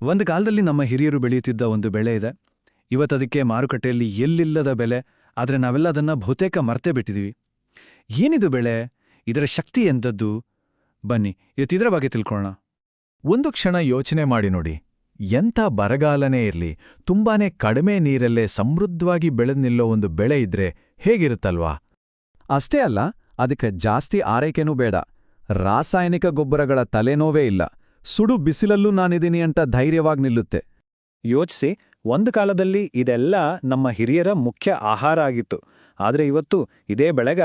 ಒಂದು ಕಾಲದಲ್ಲಿ ನಮ್ಮ ಹಿರಿಯರು ಬೆಳೆಯುತ್ತಿದ್ದ ಒಂದು ಬೆಳೆ ಇದೆ. ಇವತ್ತದಕ್ಕೆ ಮಾರುಕಟ್ಟೆಯಲ್ಲಿ ಎಲ್ಲಿಲ್ಲದ ಬೆಲೆ, ಆದರೆ ನಾವೆಲ್ಲ ಅದನ್ನ ಬಹುತೇಕ ಮರ್ತೇ ಬಿಟ್ಟಿದೀವಿ. ಏನಿದು ಬೆಳೆ? ಇದರ ಶಕ್ತಿ ಎಂಥದ್ದು? ಬನ್ನಿ ಇವತ್ತಿದರ ಬಗ್ಗೆ ತಿಳ್ಕೊಳ್ಳೋಣ. ಒಂದು ಕ್ಷಣ ಯೋಚನೆ ಮಾಡಿ ನೋಡಿ. ಎಂಥ ಬರಗಾಲನೇ ಇರ್ಲಿ, ತುಂಬಾನೇ ಕಡಿಮೆ ನೀರಲ್ಲೇ ಸಮೃದ್ಧವಾಗಿ ಬೆಳೆದು ನಿಲ್ಲೋ ಒಂದು ಬೆಳೆ ಇದ್ರೆ ಹೇಗಿರುತ್ತಲ್ವಾ? ಅಷ್ಟೇ ಅಲ್ಲ, ಅದಕ್ಕೆ ಜಾಸ್ತಿ ಆರೈಕೆನೂ ಬೇಡ. ರಾಸಾಯನಿಕ ಗೊಬ್ಬರಗಳ ತಲೆನೋವೇ ಇಲ್ಲ. ಸುಡು ಬಿಸಿಲಲ್ಲೂ ನಾನಿದ್ದೀನಿ ಅಂತ ಧೈರ್ಯವಾಗಿ ನಿಲ್ಲುತ್ತೆ. ಯೋಚಿಸಿ, ಒಂದು ಕಾಲದಲ್ಲಿ ಇದೆಲ್ಲ ನಮ್ಮ ಹಿರಿಯರ ಮುಖ್ಯ ಆಹಾರ ಆಗಿತ್ತು. ಆದರೆ ಇವತ್ತು ಇದೇ ಬೆಳೆಗ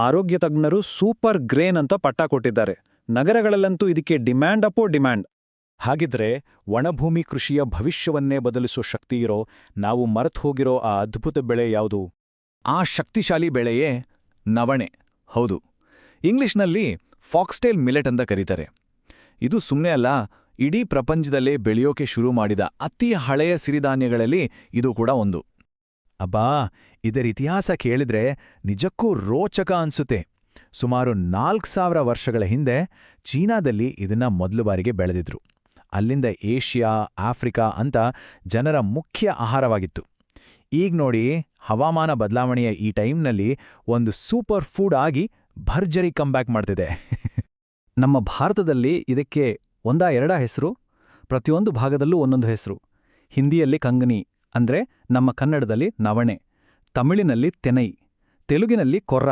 ಆರೋಗ್ಯ ತಜ್ಞರು ಸೂಪರ್ ಗ್ರೇನ್ ಅಂತ ಪಟ್ಟ ಕೊಟ್ಟಿದ್ದಾರೆ. ನಗರಗಳಲ್ಲಂತೂ ಇದಕ್ಕೆ ಡಿಮ್ಯಾಂಡ್ ಅಪೋ ಡಿಮ್ಯಾಂಡ್. ಹಾಗಿದ್ರೆ ಒಣಭೂಮಿ ಕೃಷಿಯ ಭವಿಷ್ಯವನ್ನೇ ಬದಲಿಸೋ ಶಕ್ತಿಯಿರೋ, ನಾವು ಮರೆತು ಹೋಗಿರೋ ಆ ಅದ್ಭುತ ಬೆಳೆ ಯಾವುದು? ಆ ಶಕ್ತಿಶಾಲಿ ಬೆಳೆಯೇ ನವಣೆ. ಹೌದು, ಇಂಗ್ಲಿಷ್ನಲ್ಲಿ ಫಾಕ್ಸ್ಟೇಲ್ ಮಿಲೆಟ್ ಅಂತ ಕರೀತಾರೆ. ಇದು ಸುಮ್ಮನೆ ಅಲ್ಲ, ಇಡೀ ಪ್ರಪಂಚದಲ್ಲೇ ಬೆಳೆಯೋಕೆ ಶುರು ಮಾಡಿದ ಅತಿ ಹಳೆಯ ಸಿರಿಧಾನ್ಯಗಳಲ್ಲಿ ಇದು ಕೂಡ ಒಂದು. ಅಬ್ಬಾ, ಇದರ ಇತಿಹಾಸ ಕೇಳಿದ್ರೆ ನಿಜಕ್ಕೂ ರೋಚಕ ಅನ್ಸುತ್ತೆ. ಸುಮಾರು 4000 ವರ್ಷಗಳ ಹಿಂದೆ ಚೀನಾದಲ್ಲಿ ಇದನ್ನ ಮೊದಲು ಬಾರಿಗೆ ಬೆಳೆದಿದ್ರು. ಅಲ್ಲಿಂದ ಏಷ್ಯಾ, ಆಫ್ರಿಕಾ ಅಂತ ಜನರ ಮುಖ್ಯ ಆಹಾರವಾಗಿತ್ತು. ಈಗ ನೋಡಿ, ಹವಾಮಾನ ಬದಲಾವಣೆಯ ಈ ಟೈಮ್ನಲ್ಲಿ ಒಂದು ಸೂಪರ್ ಫುಡ್ ಆಗಿ ಭರ್ಜರಿ ಕಂಬ್ಯಾಕ್ ಮಾಡ್ತಿದೆ. ನಮ್ಮ ಭಾರತದಲ್ಲಿ ಇದಕ್ಕೆ ಎರಡ ಹೆಸರು, ಪ್ರತಿಯೊಂದು ಭಾಗದಲ್ಲೂ ಒಂದೊಂದು ಹೆಸರು. ಹಿಂದಿಯಲ್ಲಿ ಕಂಗನಿ ಅಂದ್ರೆ ನಮ್ಮ ಕನ್ನಡದಲ್ಲಿ ನವಣೆ, ತಮಿಳಿನಲ್ಲಿ ತೆನೈ, ತೆಲುಗಿನಲ್ಲಿ ಕೊರ್ರ.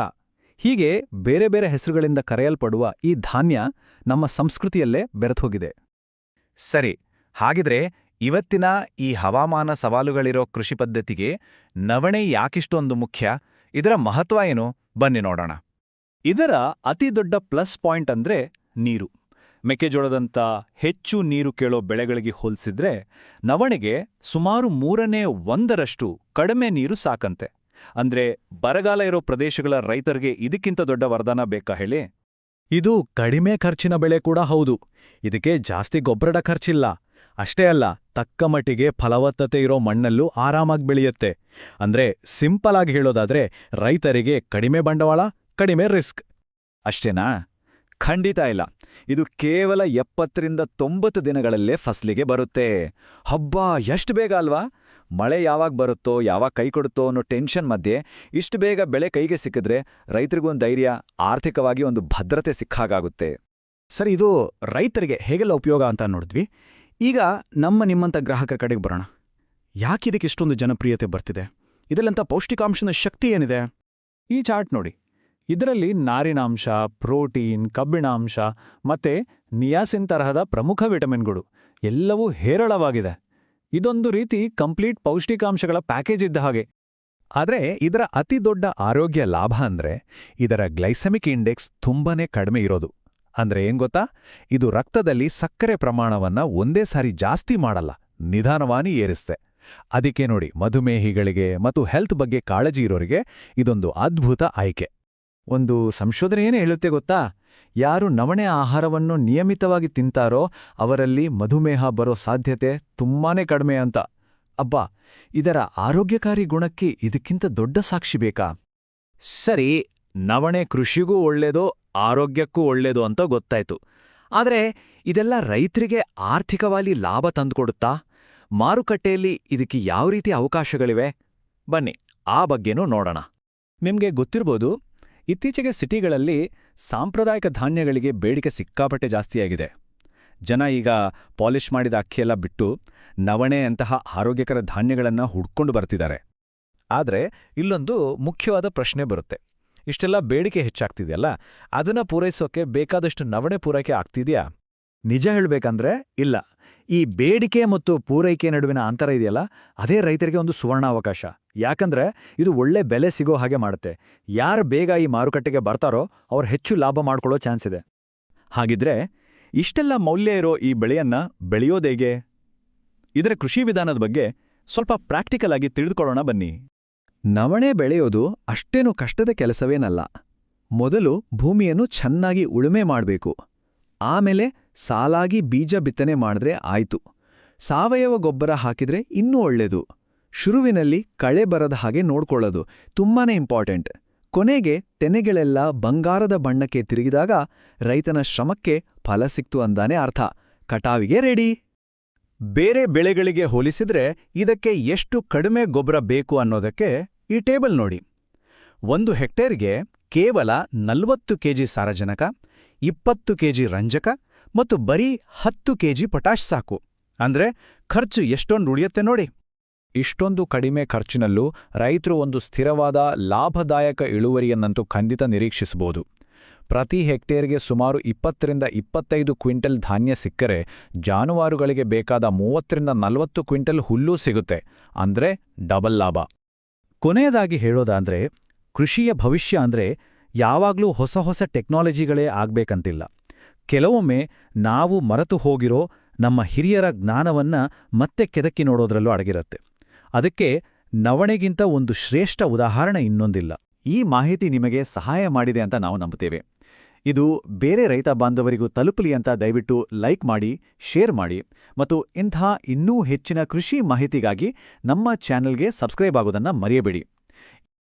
ಹೀಗೆ ಬೇರೆ ಬೇರೆ ಹೆಸರುಗಳಿಂದ ಕರೆಯಲ್ಪಡುವ ಈ ಧಾನ್ಯ ನಮ್ಮ ಸಂಸ್ಕೃತಿಯಲ್ಲೇ ಬೆರೆತೋಗಿದೆ. ಸರಿ, ಹಾಗಿದ್ರೆ ಇವತ್ತಿನ ಈ ಹವಾಮಾನ ಸವಾಲುಗಳಿರೋ ಕೃಷಿ ಪದ್ಧತಿಗೆ ನವಣೆ ಯಾಕಿಷ್ಟೊಂದು ಮುಖ್ಯ? ಇದರ ಮಹತ್ವ ಏನು? ಬನ್ನಿ ನೋಡೋಣ. ಇದರ ಅತಿ ದೊಡ್ಡ ಪ್ಲಸ್ ಪಾಯಿಂಟ್ ಅಂದ್ರೆ ನೀರು. ಮೆಕ್ಕೆಜೋಳದಂಥ ಹೆಚ್ಚು ನೀರು ಕೇಳೋ ಬೆಳೆಗಳಿಗೆ ಹೋಲಿಸಿದ್ರೆ ನವಣೆಗೆ ಸುಮಾರು 1/3 ಕಡಿಮೆ ನೀರು ಸಾಕಂತೆ. ಅಂದ್ರೆ ಬರಗಾಲ ಇರೋ ಪ್ರದೇಶಗಳ ರೈತರಿಗೆ ಇದಕ್ಕಿಂತ ದೊಡ್ಡ ವರದಾನ ಬೇಕಾ ಹೇಳಿ? ಇದು ಕಡಿಮೆ ಖರ್ಚಿನ ಬೆಳೆ ಕೂಡ ಹೌದು. ಇದಕ್ಕೆ ಜಾಸ್ತಿ ಗೊಬ್ಬರದ ಖರ್ಚಿಲ್ಲ. ಅಷ್ಟೇ ಅಲ್ಲ, ತಕ್ಕ ಮಟ್ಟಿಗೆ ಫಲವತ್ತತೆ ಇರೋ ಮಣ್ಣಲ್ಲೂ ಆರಾಮಾಗಿ ಬೆಳೆಯುತ್ತೆ. ಅಂದ್ರೆ ಸಿಂಪಲ್ ಆಗಿ ಹೇಳೋದಾದ್ರೆ ರೈತರಿಗೆ ಕಡಿಮೆ ಬಂಡವಾಳ, ಕಡಿಮೆ ರಿಸ್ಕ್. ಅಷ್ಟೇನಾ? ಖಂಡಿತ ಇಲ್ಲ. ಇದು ಕೇವಲ 70-90 ದಿನಗಳಲ್ಲೇ ಫಸಲಿಗೆ ಬರುತ್ತೆ. ಹಬ್ಬಾ, ಎಷ್ಟು ಬೇಗ ಅಲ್ವಾ? ಮಳೆ ಯಾವಾಗ ಬರುತ್ತೋ, ಯಾವಾಗ ಕೈ ಕೊಡುತ್ತೋ ಅನ್ನೋ ಟೆನ್ಷನ್ ಮಧ್ಯೆ ಇಷ್ಟು ಬೇಗ ಬೆಳೆ ಕೈಗೆ ಸಿಕ್ಕಿದ್ರೆ ರೈತರಿಗೊಂದು ಧೈರ್ಯ, ಆರ್ಥಿಕವಾಗಿ ಒಂದು ಭದ್ರತೆ ಸಿಕ್ಕಾಗುತ್ತೆ. ಸರಿ, ಇದು ರೈತರಿಗೆ ಹೇಗೆಲ್ಲ ಉಪಯೋಗ ಅಂತ ನೋಡಿದ್ವಿ. ಈಗ ನಿಮ್ಮಂಥ ಗ್ರಾಹಕರ ಕಡೆಗೆ ಬರೋಣ. ಯಾಕಿದಕ್ಕೆ ಇಷ್ಟೊಂದು ಜನಪ್ರಿಯತೆ ಬರ್ತಿದೆ? ಇದರಲ್ಲಂಥ ಪೌಷ್ಟಿಕಾಂಶದ ಶಕ್ತಿ ಏನಿದೆ? ಈ ಚಾರ್ಟ್ ನೋಡಿ. ಇದರಲ್ಲಿ ನಾರಿನಾಂಶ, ಪ್ರೋಟೀನ್, ಕಬ್ಬಿಣಾಂಶ ಮತ್ತೆ ನಿಯಾಸಿನ್ ತರಹದ ಪ್ರಮುಖ ವಿಟಮಿನ್ಗಳು ಎಲ್ಲವೂ ಹೇರಳವಾಗಿದೆ. ಇದೊಂದು ರೀತಿ ಕಂಪ್ಲೀಟ್ ಪೌಷ್ಟಿಕಾಂಶಗಳ ಪ್ಯಾಕೇಜ್ ಇದ್ದ ಹಾಗೆ. ಆದ್ರೆ ಇದರ ಅತಿ ದೊಡ್ಡ ಆರೋಗ್ಯ ಲಾಭ ಅಂದ್ರೆ ಇದರ ಗ್ಲೈಸೆಮಿಕ್ ಇಂಡೆಕ್ಸ್ ತುಂಬಾನೇ ಕಡಿಮೆ ಇರೋದು. ಅಂದ್ರೆ ಏನ್ ಗೊತ್ತಾ? ಇದು ರಕ್ತದಲ್ಲಿ ಸಕ್ಕರೆ ಪ್ರಮಾಣವನ್ನ ಒಂದೇ ಸಾರಿ ಜಾಸ್ತಿ ಮಾಡಲ್ಲ, ನಿಧಾನವಾಗಿ ಏರಿಸ್ತೆ. ಅದಕ್ಕೆ ನೋಡಿ, ಮಧುಮೇಹಿಗಳಿಗೆ ಮತ್ತು ಹೆಲ್ತ್ ಬಗ್ಗೆ ಕಾಳಜಿ ಇರೋರಿಗೆ ಇದೊಂದು ಅದ್ಭುತ ಆಯ್ಕೆ. ಒಂದು ಸಂಶೋಧನೆ ಏನು ಹೇಳುತ್ತೆ ಗೊತ್ತಾ? ಯಾರು ನವಣೆ ಆಹಾರವನ್ನು ನಿಯಮಿತವಾಗಿ ತಿಂತಾರೋ ಅವರಲ್ಲಿ ಮಧುಮೇಹ ಬರೋ ಸಾಧ್ಯತೆ ತುಂಬಾನೇ ಕಡಿಮೆ ಅಂತ. ಅಬ್ಬಾ, ಇದರ ಆರೋಗ್ಯಕಾರಿ ಗುಣಕ್ಕೆ ಇದಕ್ಕಿಂತ ದೊಡ್ಡ ಸಾಕ್ಷಿ ಬೇಕಾ? ಸರಿ, ನವಣೆ ಕೃಷಿಗೂ ಒಳ್ಳೇದು, ಆರೋಗ್ಯಕ್ಕೂ ಒಳ್ಳೇದು ಅಂತ ಗೊತ್ತಾಯ್ತು. ಆದ್ರೆ ಇದೆಲ್ಲ ರೈತರಿಗೆ ಆರ್ಥಿಕವಾಗಿ ಲಾಭ ತಂದುಕೊಡುತ್ತಾ? ಮಾರುಕಟ್ಟೆಯಲ್ಲಿ ಇದಕ್ಕೆ ಯಾವ ರೀತಿ ಅವಕಾಶಗಳಿವೆ? ಬನ್ನಿ ಆ ಬಗ್ಗೆನೂ ನೋಡೋಣ. ನಿಮ್ಗೆ ಗೊತ್ತಿರ್ಬೋದು, ಇತ್ತೀಚೆಗೆ ಸಿಟಿಗಳಲ್ಲಿ ಸಾಂಪ್ರದಾಯಿಕ ಧಾನ್ಯಗಳಿಗೆ ಬೇಡಿಕೆ ಸಿಕ್ಕಾಪಟ್ಟೆ ಜಾಸ್ತಿಯಾಗಿದೆ. ಜನ ಈಗ ಪಾಲಿಷ್ ಮಾಡಿದ ಅಕ್ಕಿಯೆಲ್ಲ ಬಿಟ್ಟು ನವಣೆ ಅಂತಹ ಆರೋಗ್ಯಕರ ಧಾನ್ಯಗಳನ್ನು ಹುಡ್ಕೊಂಡು ಬರ್ತಿದ್ದಾರೆ. ಆದರೆ ಇಲ್ಲೊಂದು ಮುಖ್ಯವಾದ ಪ್ರಶ್ನೆ ಬರುತ್ತೆ. ಇಷ್ಟೆಲ್ಲ ಬೇಡಿಕೆ ಹೆಚ್ಚಾಗ್ತಿದೆಯಲ್ಲ, ಅದನ್ನ ಪೂರೈಸೋಕೆ ಬೇಕಾದಷ್ಟು ನವಣೆ ಪೂರೈಕೆ ಆಗ್ತಿದೆಯಾ? ನಿಜ ಹೇಳ್ಬೇಕಂದ್ರೆ ಇಲ್ಲ. ಈ ಬೇಡಿಕೆ ಮತ್ತು ಪೂರೈಕೆ ನಡುವಿನ ಅಂತರ ಇದೆಯಲ್ಲ, ಅದೇ ರೈತರಿಗೆ ಒಂದು ಸುವರ್ಣಾವಕಾಶ. ಯಾಕಂದ್ರೆ ಇದು ಒಳ್ಳೆ ಬೆಲೆ ಸಿಗೋ ಹಾಗೆ ಮಾಡುತ್ತೆ. ಯಾರು ಬೇಗ ಈ ಮಾರುಕಟ್ಟೆಗೆ ಬರ್ತಾರೋ ಅವ್ರು ಹೆಚ್ಚು ಲಾಭ ಮಾಡ್ಕೊಳ್ಳೋ ಚಾನ್ಸ್ ಇದೆ. ಹಾಗಿದ್ರೆ ಇಷ್ಟೆಲ್ಲ ಮೌಲ್ಯ ಇರೋ ಈ ಬೆಳೆಯನ್ನ ಬೆಳೆಯೋದೇಗೆ? ಇದರ ಕೃಷಿ ವಿಧಾನದ ಬಗ್ಗೆ ಸ್ವಲ್ಪ ಪ್ರಾಕ್ಟಿಕಲ್ ಆಗಿ ತಿಳಿದುಕೊಳ್ಳೋಣ ಬನ್ನಿ. ನವಣೆ ಬೆಳೆಯೋದು ಅಷ್ಟೇನು ಕಷ್ಟದ ಕೆಲಸವೇನಲ್ಲ. ಮೊದಲು ಭೂಮಿಯನ್ನು ಚೆನ್ನಾಗಿ ಉಳುಮೆ ಮಾಡಬೇಕು. ಆಮೇಲೆ ಸಾಲಾಗಿ ಬೀಜ ಬಿತ್ತನೆ ಮಾಡಿದ್ರೆ ಆಯ್ತು. ಸಾವಯವ ಗೊಬ್ಬರ ಹಾಕಿದ್ರೆ ಇನ್ನೂ ಒಳ್ಳೇದು. ಶುರುವಿನಲ್ಲಿ ಕಳೆ ಬರದ ಹಾಗೆ ನೋಡ್ಕೊಳ್ಳೋದು ತುಂಬಾನೇ ಇಂಪಾರ್ಟೆಂಟ್. ಕೊನೆಗೆ ತೆನೆಗಳೆಲ್ಲ ಬಂಗಾರದ ಬಣ್ಣಕ್ಕೆ ತಿರುಗಿದಾಗ ರೈತನ ಶ್ರಮಕ್ಕೆ ಫಲ ಸಿಕ್ತು ಅಂದಾನೆ ಅರ್ಥ. ಕಟಾವಿಗೆ ರೆಡಿ. ಬೇರೆ ಬೆಳೆಗಳಿಗೆ ಹೋಲಿಸಿದ್ರೆ ಇದಕ್ಕೆ ಎಷ್ಟು ಕಡಿಮೆ ಗೊಬ್ಬರ ಬೇಕು ಅನ್ನೋದಕ್ಕೆ ಈ ಟೇಬಲ್ ನೋಡಿ. 1 ಹೆಕ್ಟೇರ್ಗೆ ಕೇವಲ 40 ಕೆಜಿ ಸಾರಜನಕ, 20 ಕೆಜಿ ರಂಜಕ ಮತ್ತು ಬರೀ 10 ಕೆಜಿ ಪೊಟ್ಯಾಷ್ ಸಾಕು. ಅಂದ್ರೆ ಖರ್ಚು ಎಷ್ಟೊಂದು ಉಳಿಯುತ್ತೆ ನೋಡಿ. ಇಷ್ಟೊಂದು ಕಡಿಮೆ ಖರ್ಚಿನಲ್ಲೂ ರೈತರು ಒಂದು ಸ್ಥಿರವಾದ ಲಾಭದಾಯಕ ಇಳುವರಿಯನ್ನಂತೂ ಖಂಡಿತ ನಿರೀಕ್ಷಿಸಬಹುದು. ಪ್ರತಿ ಹೆಕ್ಟೇರ್ಗೆ ಸುಮಾರು 20ರಿಂದ 25 ಕ್ವಿಂಟಲ್ ಧಾನ್ಯ ಸಿಕ್ಕರೆ ಜಾನುವಾರುಗಳಿಗೆ ಬೇಕಾದ 30ರಿಂದ 40 ಕ್ವಿಂಟಲ್ ಹುಲ್ಲೂ ಸಿಗುತ್ತೆ. ಅಂದ್ರೆ ಡಬಲ್ ಲಾಭ. ಕೊನೆಯದಾಗಿ ಹೇಳೋದಾದ್ರೆ, ಕೃಷಿಯ ಭವಿಷ್ಯ ಅಂದ್ರೆ ಯಾವಾಗ್ಲೂ ಹೊಸ ಹೊಸ ಟೆಕ್ನಾಲಜಿಗಳೇ ಆಗ್ಬೇಕಂತಿಲ್ಲ. ಕೆಲವೊಮ್ಮೆ ನಾವು ಮರೆತು ಹೋಗಿರೋ ನಮ್ಮ ಹಿರಿಯರ ಜ್ಞಾನವನ್ನ ಮತ್ತೆ ಕೆದಕಿ ನೋಡೋದ್ರಲ್ಲೂ ಅಡಗಿರುತ್ತೆ. ಅದಕ್ಕೆ ನವಣೆಗಿಂತ ಒಂದು ಶ್ರೇಷ್ಠ ಉದಾಹರಣೆ ಇನ್ನೊಂದಿಲ್ಲ. ಈ ಮಾಹಿತಿ ನಿಮಗೆ ಸಹಾಯ ಮಾಡಿದೆ ಅಂತ ನಾವು ನಂಬುತ್ತೇವೆ. ಇದು ಬೇರೆ ರೈತ ಬಾಂಧವರಿಗೂ ತಲುಪಲಿ ಅಂತ ದಯವಿಟ್ಟು ಲೈಕ್ ಮಾಡಿ, ಶೇರ್ ಮಾಡಿ ಮತ್ತು ಇಂಥ ಇನ್ನೂ ಹೆಚ್ಚಿನ ಕೃಷಿ ಮಾಹಿತಿಗಾಗಿ ನಮ್ಮ ಚಾನೆಲ್ಗೆ ಸಬ್ಸ್ಕ್ರೈಬ್ ಆಗೋದನ್ನ ಮರೆಯಬೇಡಿ.